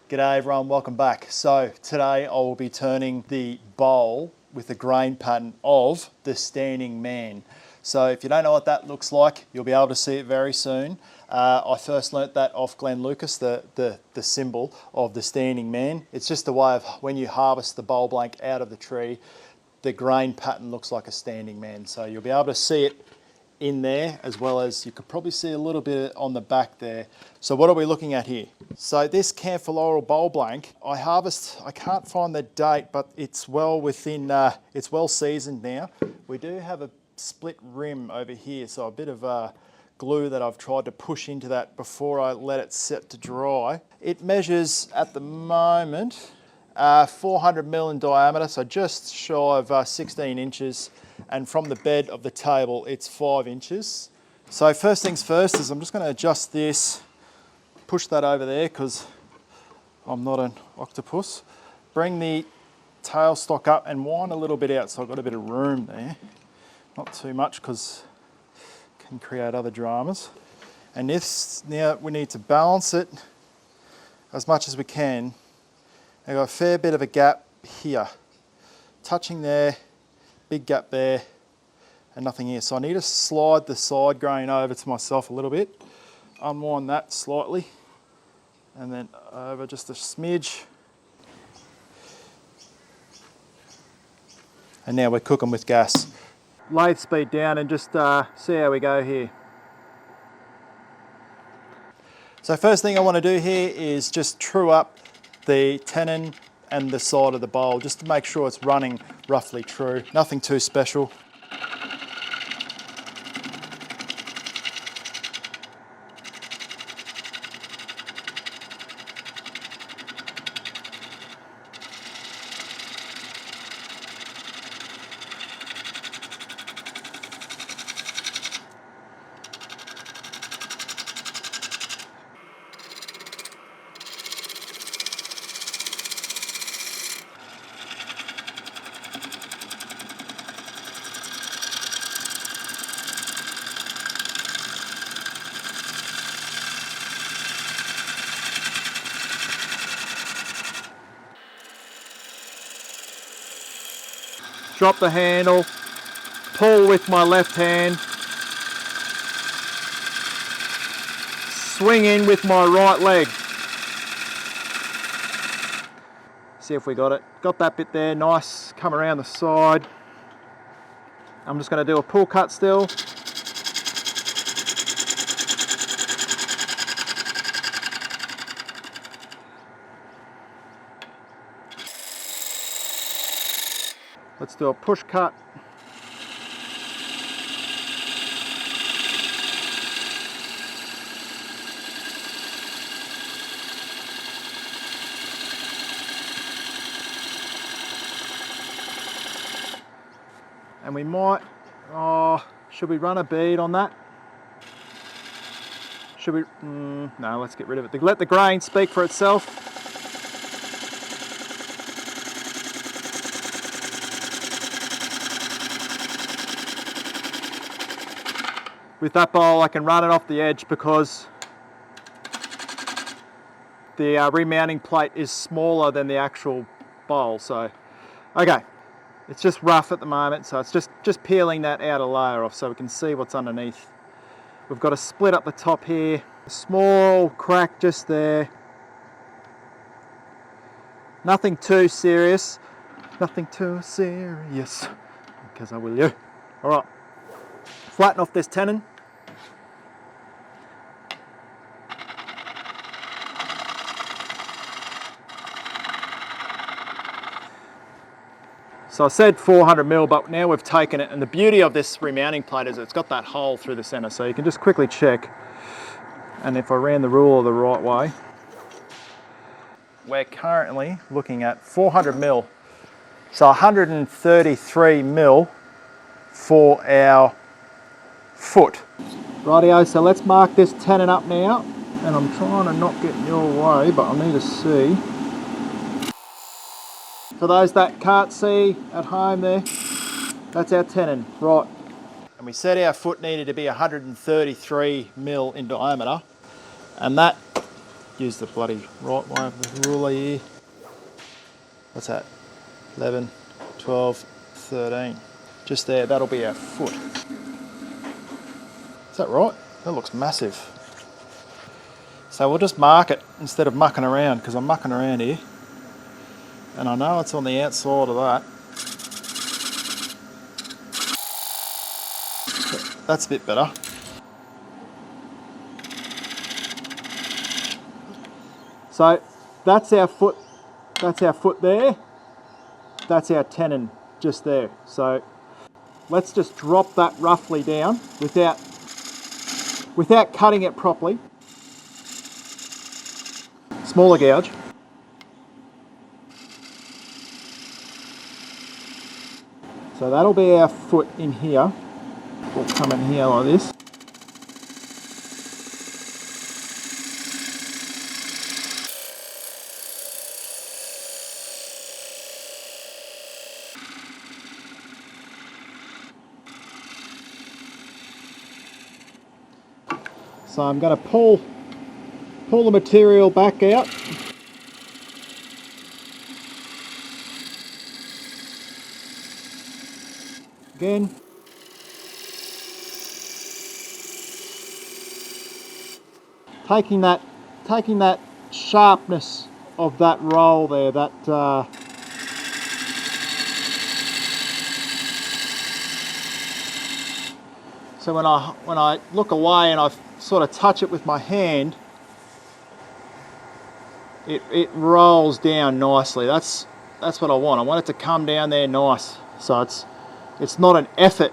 G'day everyone, welcome back. So today I will be turning the bowl with the grain pattern of the standing man. So if you don't know what that looks like, you'll be able to see it very soon. I first learnt that off Glenn Lucas, the symbol of the standing man. It's just a way of when you harvest the bowl blank out of the tree, the grain pattern looks like a standing man. So you'll be able to see it in there, as well as you could probably see a little bit on the back there. So what are we looking at here? So this camphor laurel bowl blank, I can't find the date, but it's well within, it's well seasoned now. We do have a split rim over here, so a bit of glue that I've tried to push into that before I let it set to dry. It measures at the moment 400mm in diameter, so just shy of 16 inches. And from the bed of the table, it's 5 inches. So first things first is I'm just going to adjust this, push that over there because I'm not an octopus. Bring the tailstock up and wind a little bit out so I've got a bit of room there. Not too much because it can create other dramas. And this, now we need to balance it as much as we can. I've got a fair bit of a gap here, touching there, big gap there, and nothing here. So I need to slide the side grain over to myself a little bit, unwind that slightly, and then over just a smidge. And now we're cooking with gas. Lathe speed down and just see how we go here. So first thing I want to do here is just true up the tenon and the side of the bowl, just to make sure it's running roughly true. Nothing too special. Drop the handle, pull with my left hand, swing in with my right leg. See if we got it. Got that bit there, nice, come around the side. I'm just going to do a pull cut still. Let's do a push cut. And we might, should we run a bead on that? Should we, no, let's get rid of it. Let the grain speak for itself. With that bowl, I can run it off the edge because the remounting plate is smaller than the actual bowl. So, okay, it's just rough at the moment, so it's just peeling that outer layer off so we can see what's underneath. We've got a split up the top here, a small crack just there. Nothing too serious, because I will you. All right. Flatten off this tenon. So I said 400mm, but now we've taken it, and the beauty of this remounting plate is it's got that hole through the center, so you can just quickly check. And if I ran the ruler the right way, we're currently looking at 400mm. So 133mm for our foot. Rightio, so let's mark this tenon up now, and I'm trying to not get in your way, but I need to see. For those that can't see at home there, that's our tenon, right. And we said our foot needed to be 133mm in diameter, and that use the bloody right one of the ruler here. What's that? 11, 12, 13. Just there, that'll be our foot. Is that right? That looks massive. So we'll just mark it instead of mucking around, because I'm mucking around here. And I know it's on the outside of that. That's a bit better. So that's our foot there. That's our tenon just there. So let's just drop that roughly down without cutting it properly. Smaller gouge. So that'll be our foot in here. We'll come in here like this. So I'm going to pull the material back out. Again. Taking that sharpness of that roll there, that so when I look away and I sort of touch it with my hand, it rolls down nicely. That's what I want. I want it to come down there nice. So it's not an effort,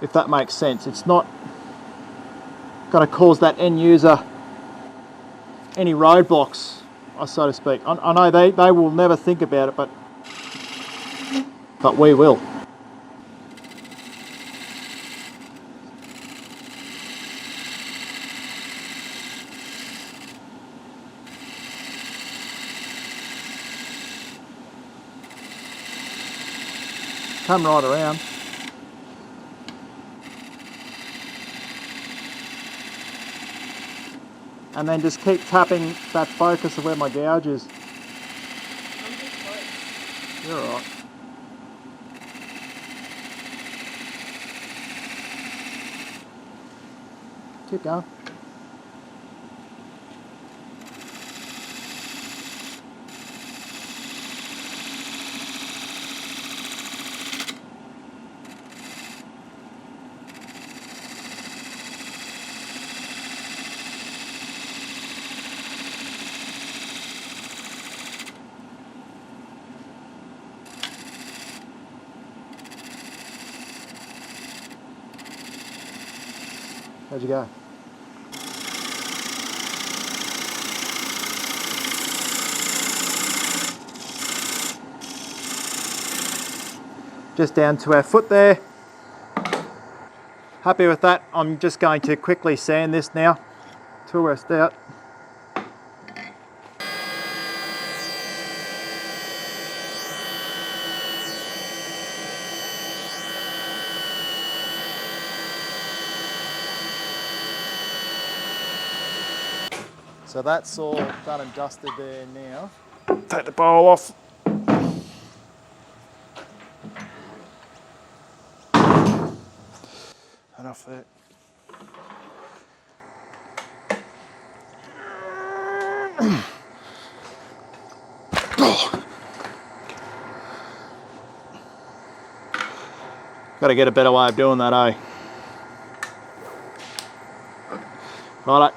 if that makes sense. It's not going to cause that end user any roadblocks, so to speak. I know they will never think about it, but we will. Come right around. And then just keep tapping that focus of where my gouge is. You're all right. Keep going. How'd you go? Just down to our foot there. Happy with that. I'm just going to quickly sand this now. Toolrest out. So that's all done and dusted there now. Take the bowl off. Enough there. Got to get a better way of doing that, eh? Righto.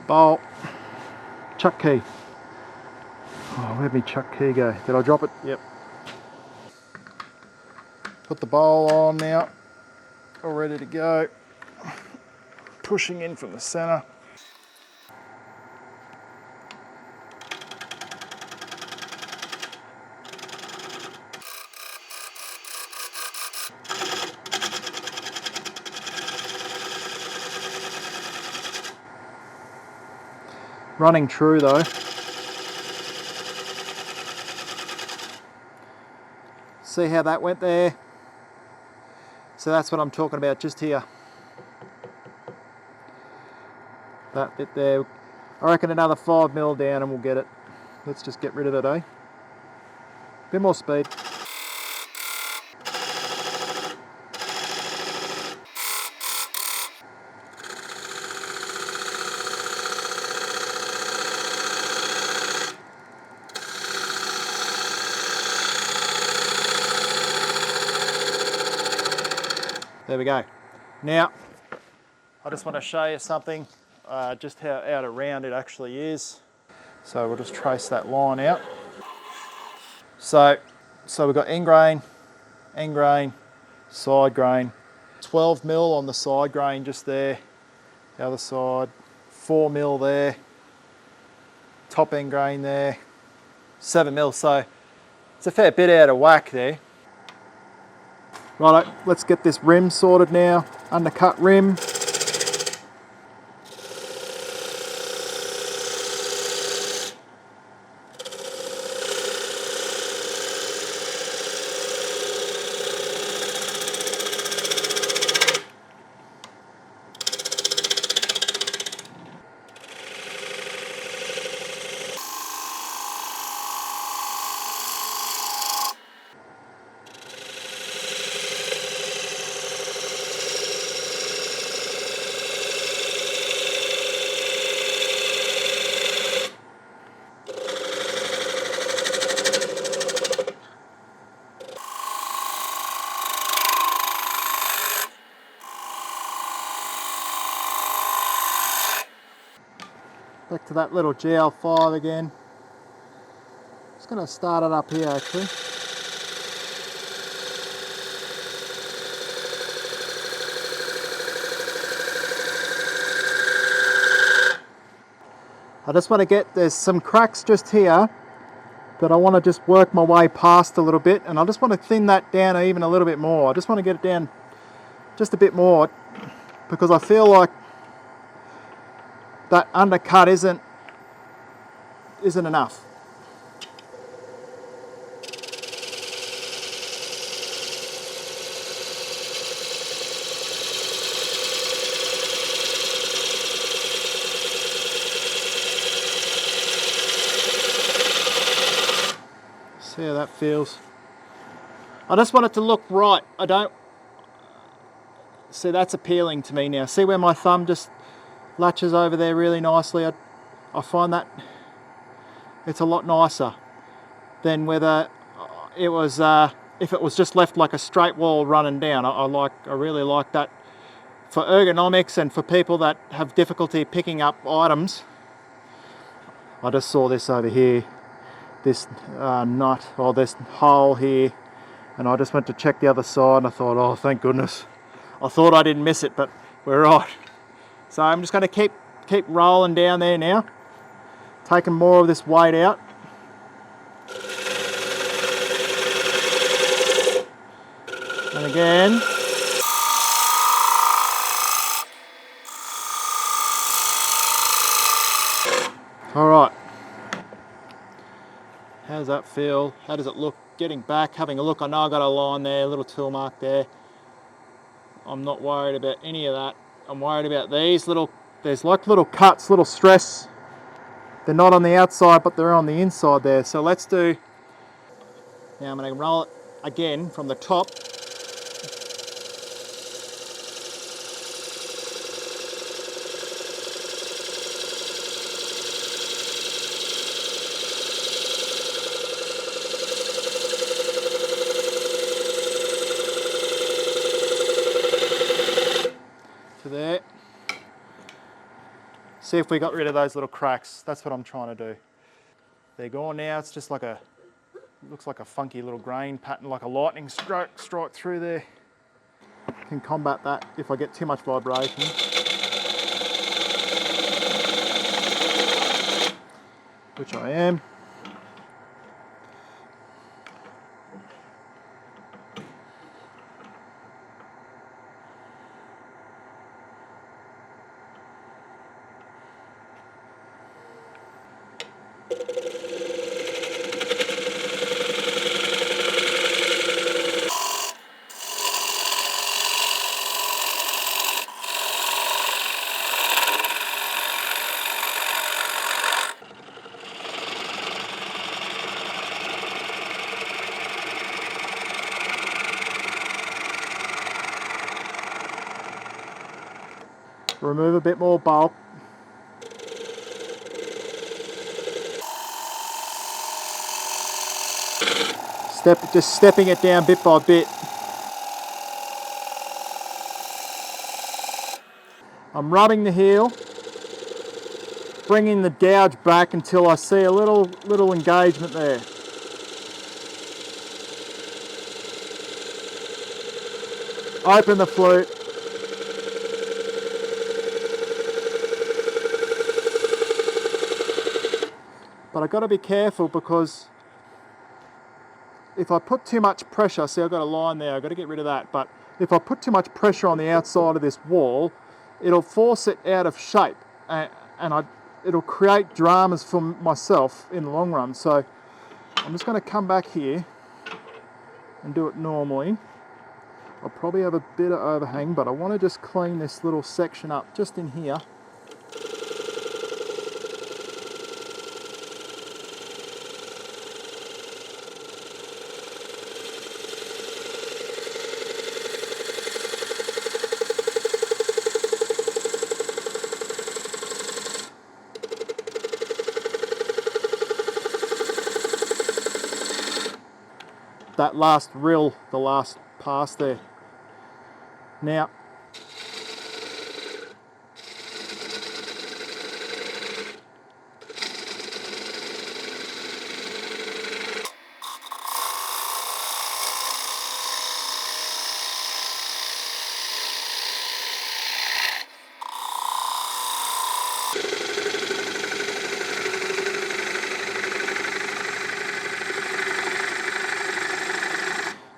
Bowl, chuck key. Oh, where'd my chuck key go? Did I drop it? Yep. Put the bowl on now, all ready to go. Pushing in from the center. Running true though. See how that went there? So that's what I'm talking about just here. That bit there. I reckon another 5mm down and we'll get it. Let's just get rid of it, eh? Bit more speed. There we go. Now, I just want to show you something, just how out of round it actually is. So we'll just trace that line out. So we've got end grain, side grain. 12mm on the side grain just there. The other side, 4mm there. Top end grain there, 7mm. So it's a fair bit out of whack there. Righto, let's get this rim sorted now. Undercut rim. Back to that little GL5 again. Just going to start it up here actually. I just want to get, there's some cracks just here that I want to just work my way past a little bit, and I just want to thin that down even a little bit more. I just want to get it down just a bit more because I feel like that undercut isn't enough. See how that feels. I just want it to look right. I don't see, that's appealing to me now. See where my thumb just latches over there really nicely. I find that it's a lot nicer than whether it was if it was just left like a straight wall running down. I really like that for ergonomics and for people that have difficulty picking up items. I just saw this over here, this nut or this hole here, and I just went to check the other side and I thought, oh thank goodness, I thought I didn't miss it, but we're right. So I'm just going to keep rolling down there now, taking more of this weight out. And again. All right. How does that feel? How does it look? Getting back, having a look. I know I got a line there, a little tool mark there. I'm not worried about any of that. I'm worried about these little, there's like little cuts, little stress. They're not on the outside, but they're on the inside there. So let's do, now I'm going to roll it again from the top. To there. See if we got rid of those little cracks. That's what I'm trying to do. They're gone now. It's just like a, looks like a funky little grain pattern, like a lightning strike through there. Can combat that if I get too much vibration. Which I am. Remove a bit more bulk. Just stepping it down bit by bit. I'm rubbing the heel, bringing the gouge back until I see a little engagement there. Open the flute. But I've got to be careful because if I put too much pressure, see I've got a line there, I've got to get rid of that, but if I put too much pressure on the outside of this wall, it'll force it out of shape and it'll create dramas for myself in the long run. So I'm just going to come back here and do it normally. I'll probably have a bit of overhang, but I want to just clean this little section up just in here. That last rill, the last pass there. Now,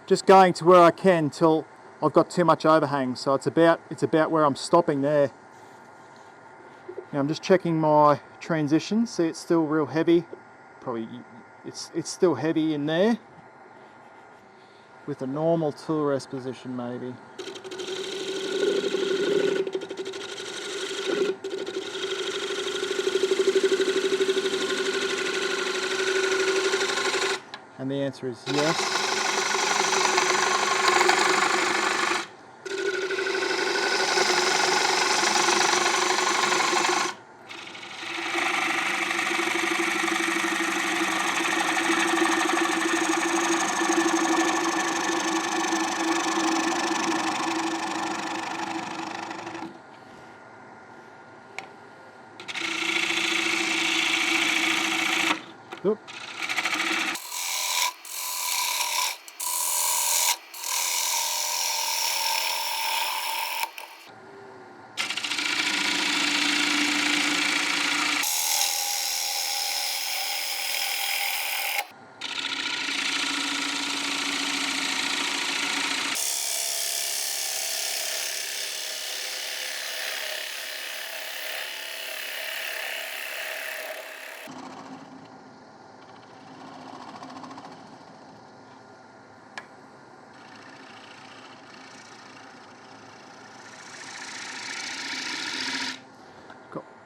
just going to where I can till I've got too much overhang. So it's about where I'm stopping there. Now I'm just checking my transition. See, it's still real heavy. Probably it's still heavy in there. With a normal Toolrest position maybe. And the answer is yes. Oop.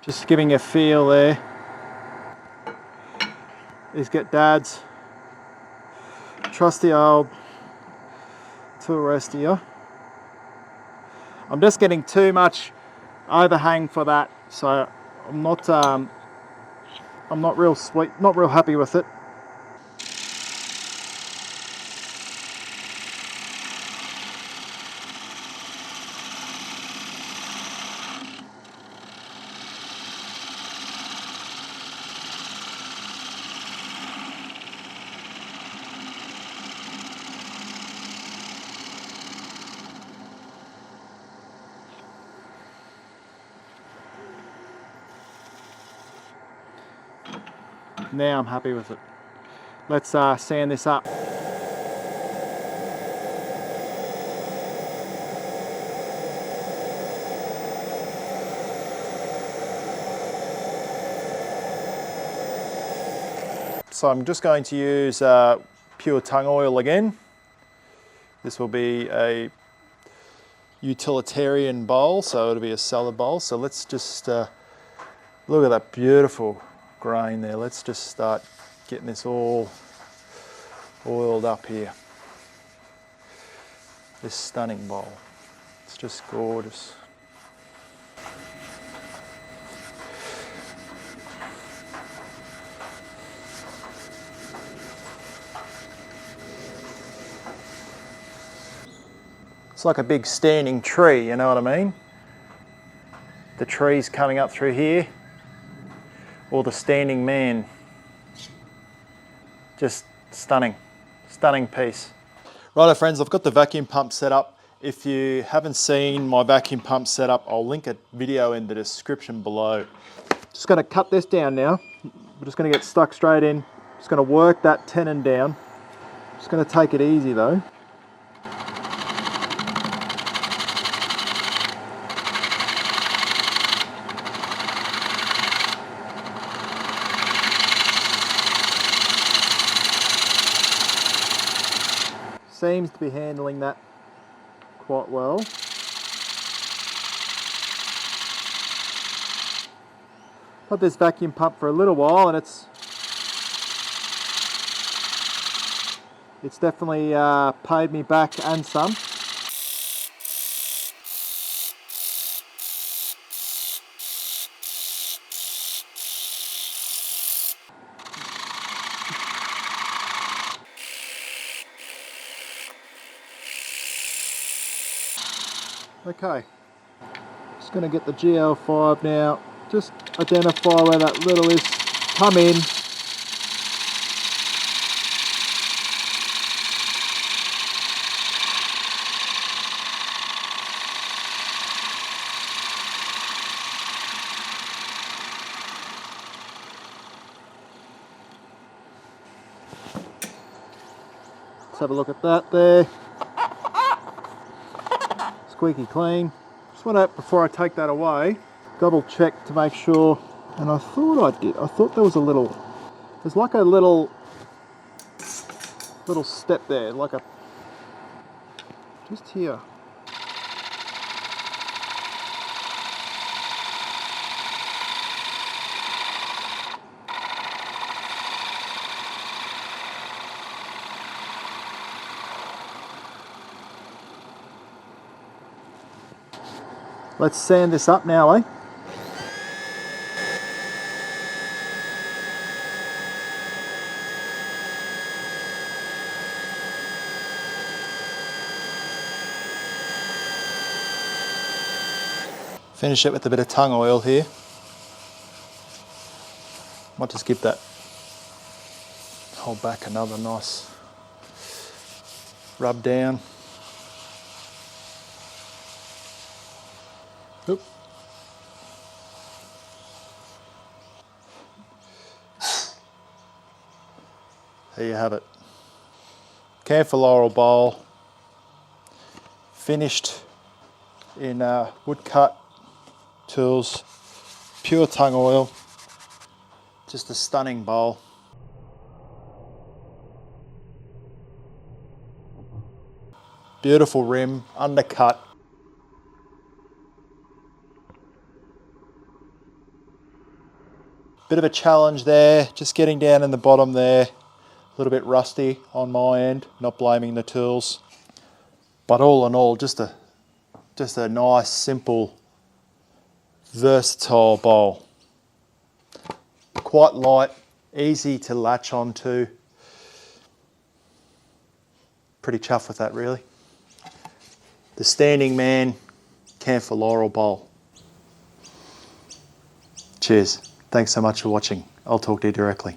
Just giving a feel there. These get Dad's trusty old Toolrest here. I'm just getting too much overhang for that, so I'm not real happy with it. Now I'm happy with it. Let's sand this up. So I'm just going to use pure tung oil again. This will be a utilitarian bowl, so it'll be a salad bowl. So let's just look at that beautiful grain there. Let's just start getting this all oiled up here. This stunning bowl. It's just gorgeous. It's like a big standing tree, you know what I mean? The tree's coming up through here, or the standing man. Just stunning, stunning piece. Righto friends, I've got the vacuum pump set up. If you haven't seen my vacuum pump setup, I'll link a video in the description below. Just gonna cut this down now. We're just gonna get stuck straight in. Just gonna work that tenon down. Just gonna take it easy though. Seems to be handling that quite well. Had this vacuum pump for a little while and it's definitely paid me back and some. Okay, just going to get the GL5 now, just identify where that little is, come in. Let's have a look at that there. Squeaky clean. Just want to, before I take that away, double check to make sure, and I thought I did. I thought there was a little, there's like a little step there, like a, just here. Let's sand this up now, eh? Finish it with a bit of tongue oil here. Might just give that whole back another nice rub down. Oop. There you have it. Camphor laurel bowl, finished in Woodcut tools, pure tongue oil. Just a stunning bowl. Beautiful rim, undercut. Bit of a challenge there, just getting down in the bottom there. A little bit rusty on my end, not blaming the tools. But all in all, just a nice, simple, versatile bowl. Quite light, easy to latch onto. Pretty chuffed with that really. The Standing Man Camphor Laurel Bowl. Cheers. Thanks so much for watching. I'll talk to you directly.